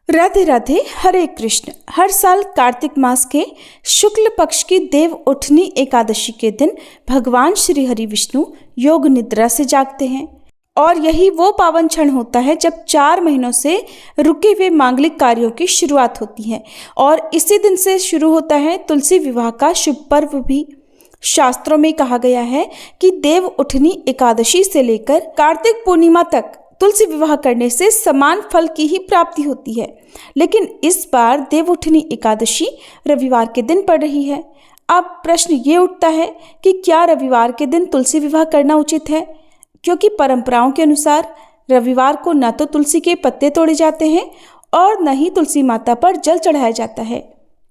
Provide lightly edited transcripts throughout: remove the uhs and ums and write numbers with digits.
राधे राधे, हरे कृष्ण। हर साल कार्तिक मास के शुक्ल पक्ष की देव उठनी एकादशी के दिन भगवान श्री हरि विष्णु योग निद्रा से जागते हैं और यही वो पावन क्षण होता है जब 4 महीनों से रुके हुए मांगलिक कार्यों की शुरुआत होती है और इसी दिन से शुरू होता है तुलसी विवाह का शुभ पर्व भी। शास्त्रों में कहा गया है कि देव उठनी एकादशी से लेकर कार्तिक पूर्णिमा तक तुलसी विवाह करने से समान फल की ही प्राप्ति होती है, लेकिन इस बार देवउठनी एकादशी रविवार के दिन पड़ रही है। अब प्रश्न ये उठता है कि क्या रविवार के दिन तुलसी विवाह करना उचित है, क्योंकि परंपराओं के अनुसार रविवार को न तो तुलसी के पत्ते तोड़े जाते हैं और न ही तुलसी माता पर जल चढ़ाया जाता है।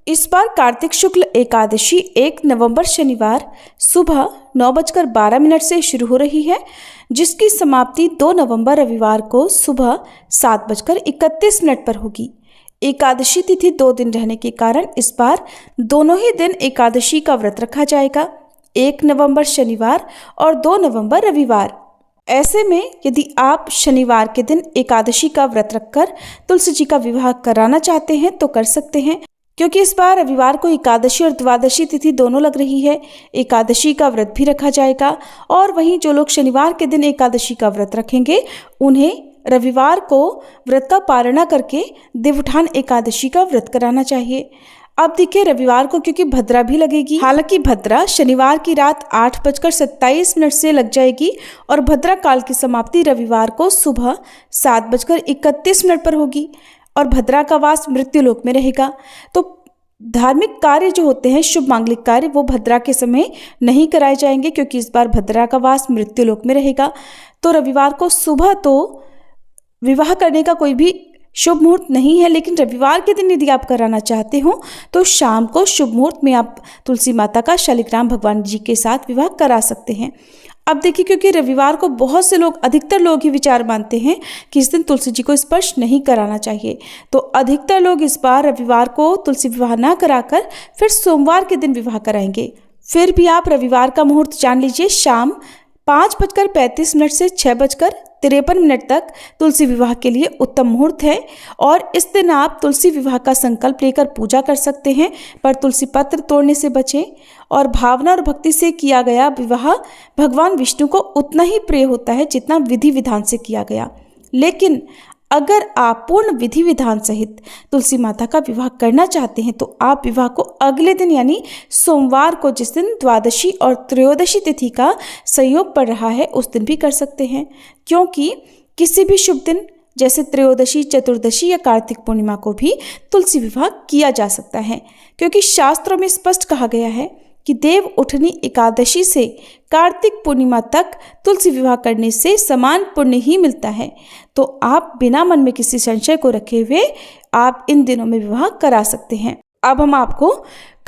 इस बार कार्तिक शुक्ल एकादशी 1 नवंबर शनिवार सुबह 9:12 से शुरू हो रही है, जिसकी समाप्ति 2 नवंबर रविवार को सुबह 7:31 पर होगी। एकादशी तिथि 2 दिन रहने के कारण इस बार दोनों ही दिन एकादशी का व्रत रखा जाएगा, 1 नवंबर शनिवार और 2 नवंबर रविवार। ऐसे में यदि आप शनिवार के दिन एकादशी का व्रत रखकर तुलसी जी का विवाह कराना चाहते हैं तो कर सकते हैं, क्योंकि इस बार रविवार को एकादशी और द्वादशी तिथि दोनों लग रही है। एकादशी का व्रत भी रखा जाएगा और वहीं जो लोग शनिवार के दिन एकादशी का व्रत रखेंगे उन्हें रविवार को व्रत का पारणा करके देवउठान एकादशी का व्रत कराना चाहिए। अब देखिए, रविवार को क्योंकि भद्रा भी लगेगी, हालांकि भद्रा शनिवार की रात 8:27 से लग जाएगी और भद्रा काल की समाप्ति रविवार को सुबह 7:31 पर होगी और भद्रा का वास मृत्युलोक में रहेगा। तो धार्मिक कार्य जो होते हैं, शुभ मांगलिक कार्य, वो भद्रा के समय नहीं कराए जाएंगे, क्योंकि इस बार भद्रा का वास मृत्युलोक में रहेगा। तो रविवार को सुबह तो विवाह करने का कोई भी शुभ मुहूर्त नहीं है, लेकिन रविवार के दिन यदि आप कराना चाहते हो तो शाम को शुभ मुहूर्त में आप तुलसी माता का शालिग्राम भगवान जी के साथ विवाह करा सकते हैं। अब देखिए, क्योंकि रविवार को बहुत से लोग, अधिकतर लोग ही विचार मानते हैं कि इस दिन तुलसी जी को स्पर्श नहीं कराना चाहिए, तो अधिकतर लोग इस बार रविवार को तुलसी विवाह ना कराकर फिर सोमवार के दिन विवाह कराएंगे। फिर भी आप रविवार का मुहूर्त जान लीजिए, शाम 5:35 से 6:53 तक तुलसी विवाह के लिए उत्तम मुहूर्त है और इस दिन आप तुलसी विवाह का संकल्प लेकर पूजा कर सकते हैं, पर तुलसी पत्र तोड़ने से बचें। और भावना और भक्ति से किया गया विवाह भगवान विष्णु को उतना ही प्रिय होता है जितना विधि विधान से किया गया। लेकिन अगर आप पूर्ण विधि विधान सहित तुलसी माता का विवाह करना चाहते हैं तो आप विवाह को अगले दिन यानी सोमवार को, जिस दिन द्वादशी और त्रयोदशी तिथि का संयोग पड़ रहा है, उस दिन भी कर सकते हैं, क्योंकि किसी भी शुभ दिन जैसे त्रयोदशी, चतुर्दशी या कार्तिक पूर्णिमा को भी तुलसी विवाह किया जा सकता है, क्योंकि शास्त्रों में स्पष्ट कहा गया है कि देव उठनी एकादशी से कार्तिक पूर्णिमा तक तुलसी विवाह करने से समान पुण्य ही मिलता है। तो आप बिना मन में किसी संशय को रखे हुए आप इन दिनों में विवाह करा सकते हैं। अब हम आपको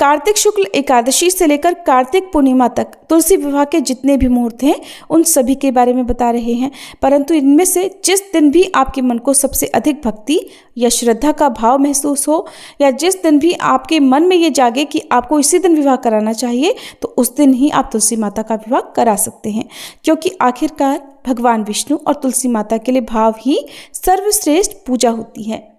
कार्तिक शुक्ल एकादशी से लेकर कार्तिक पूर्णिमा तक तुलसी विवाह के जितने भी मुहूर्त हैं उन सभी के बारे में बता रहे हैं, परंतु इनमें से जिस दिन भी आपके मन को सबसे अधिक भक्ति या श्रद्धा का भाव महसूस हो, या जिस दिन भी आपके मन में ये जागे कि आपको इसी दिन विवाह कराना चाहिए, तो उस दिन ही आप तुलसी माता का विवाह करा सकते हैं, क्योंकि आखिरकार भगवान विष्णु और तुलसी माता के लिए भाव ही सर्वश्रेष्ठ पूजा होती है।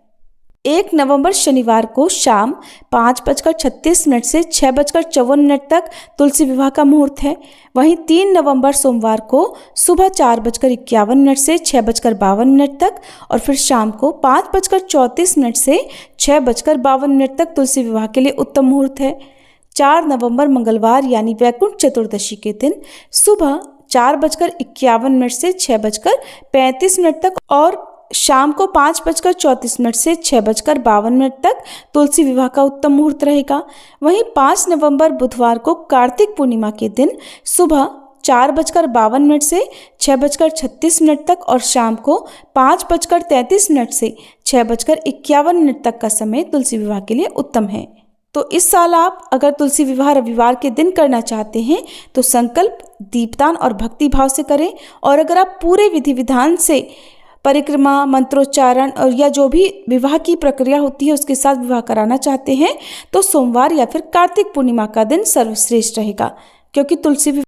1 नवंबर शनिवार को शाम 5:36 से 6:54 तक तुलसी विवाह का मुहूर्त है। वहीं 3 नवंबर सोमवार को सुबह 4:51 से 6:52 तक और फिर शाम को 5:34 से 6:52 तक तुलसी विवाह के लिए उत्तम मुहूर्त है। 4 नवंबर मंगलवार यानी वैकुंठ चतुर्दशी के दिन सुबह 4:51 से 6:35 तक और शाम को 5:34 से 6:52 तक तुलसी विवाह का उत्तम मुहूर्त रहेगा। वहीं 5 नवंबर बुधवार को कार्तिक पूर्णिमा के दिन सुबह 4:52 से 6:36 तक और शाम को 5:33 से 6:51 तक का समय तुलसी विवाह के लिए उत्तम है। तो इस साल आप अगर तुलसी विवाह रविवार के दिन करना चाहते हैं तो संकल्प, दीपदान और भक्ति भाव से करें, और अगर आप पूरे विधि विधान से परिक्रमा, मंत्रोच्चारण और या जो भी विवाह की प्रक्रिया होती है उसके साथ विवाह कराना चाहते हैं तो सोमवार या फिर कार्तिक पूर्णिमा का दिन सर्वश्रेष्ठ रहेगा, क्योंकि तुलसी